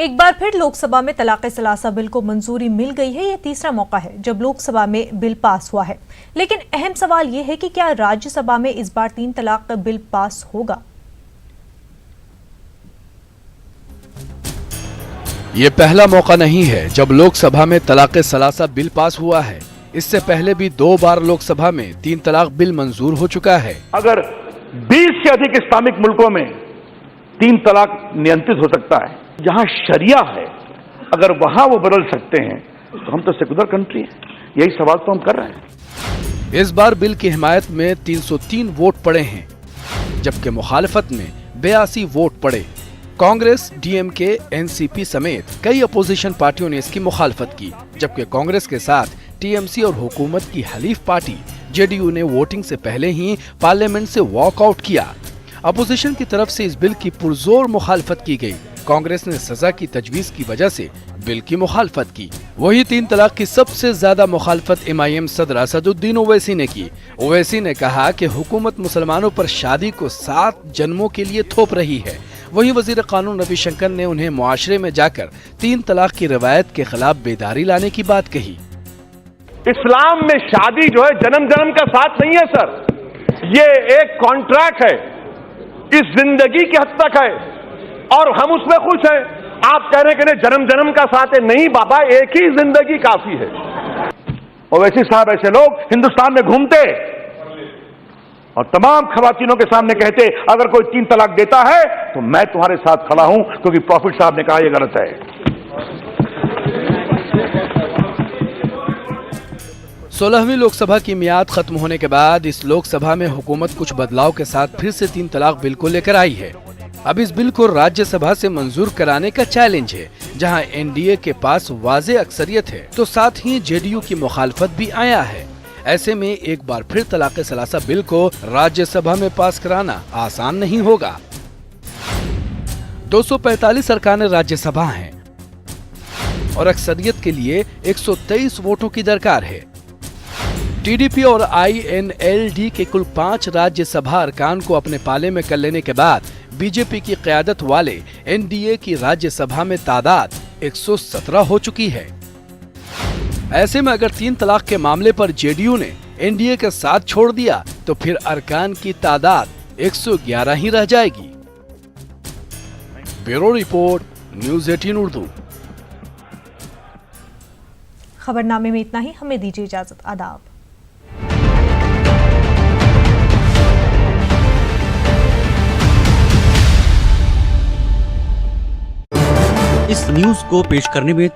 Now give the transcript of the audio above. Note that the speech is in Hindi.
एक बार फिर लोकसभा में तलाक-ए-सलासा बिल को मंजूरी मिल गई है। यह तीसरा मौका है जब लोकसभा में बिल पास हुआ है। लेकिन अहम सवाल यह है कि क्या राज्यसभा में इस बार 3 तलाक का बिल पास होगा? ये पहला मौका नहीं है जब लोकसभा में तलाक-ए-सलासा बिल पास हुआ है। इससे पहले भी 2 बार लोकसभा में 3 तलाक बिल मंजूर हो चुका है। अगर 20 से अधिक इस्लामिक मुल्कों में 3 तलाक नियंत्रित हो सकता है, जहां शरिया है, अगर वहां वो बदल सकते हैं तो हम तो सेकुलर कंट्री हैं। यही सवाल तो हम कर रहे हैं। इस बार बिल की हिमायत में 303 वोट पड़े हैं, जबकि मुखालफत में 82 वोट पड़े। कांग्रेस, डीएमके, एनसीपी समेत कई अपोजिशन पार्टियों ने इसकी मुखालफत की, जबकि कांग्रेस के साथ टीएमसी और हुकूमत की हलीफ पार्टी जेडीयू ने वोटिंग से पहले ही पार्लियामेंट से वॉकआउट किया। अपोजिशन की तरफ से इस बिल की पुरजोर मुखालफत की गई। कांग्रेस ने सजा की तजवीज की वजह से बिल की मुखालफत की। वही 3 तलाक की सबसे ज्यादा मुखालफत एमआईएम सदर असदुद्दीन ओवैसी ने की। ओवैसी ने कहा कि हुकूमत मुसलमानों पर शादी को 7 जन्मों के लिए थोप रही है। वही वजीर कानून रविशंकर ने उन्हें मुआशरे में जाकर 3 तलाक की रवायत के खिलाफ बेदारी लाने की बात कही। इस्लाम में शादी जो है जन्म जन्म का साथ नहीं है सर, ये एक कॉन्ट्रैक्ट है, इस जिंदगी की हद तक है और हम उसमें खुश हैं। आप कह रहे हैं कि जन्म जन्म का साथ है, नहीं बाबा, एक ही जिंदगी काफी है। ओवैसी साहब ऐसे लोग हिंदुस्तान में घूमते और तमाम खवातीनों के सामने कहते अगर कोई 3 तलाक देता है तो मैं तुम्हारे साथ खड़ा हूं, क्योंकि प्रॉफिट साहब ने कहा यह गलत है। 16वीं लोकसभा की मियाद खत्म होने के बाद इस लोकसभा में हुकूमत कुछ बदलाव के साथ फिर से 3 तलाक बिल को लेकर आई है। अब इस बिल को राज्यसभा से मंजूर कराने का चैलेंज है, जहां एनडीए के पास वाज़े अक्सरियत है तो साथ ही जेडीयू की मुखालफत भी आया है। ऐसे में एक बार फिर तलाक-ए-सलासा बिल को राज्यसभा में पास कराना आसान नहीं होगा। 245 अरकान राज्यसभा हैं और अक्सरियत के लिए 123 वोटों की दरकार है। टीडीपी और आईएनएलडी के कुल 5 राज्यसभा अरकान को अपने पाले में कर लेने के बाद बीजेपी की क़यादत वाले एनडीए की राज्यसभा में तादाद 117 हो चुकी है। ऐसे में अगर 3 तलाक के मामले पर जेडीयू ने एनडीए के साथ छोड़ दिया तो फिर अरकान की तादाद 111 ही रह जाएगी। Bureau report, news 18 Urdu. खबरनामे में इतना ही। हमें दीजिए इजाजत। आदाब। इस न्यूज को पेश करने में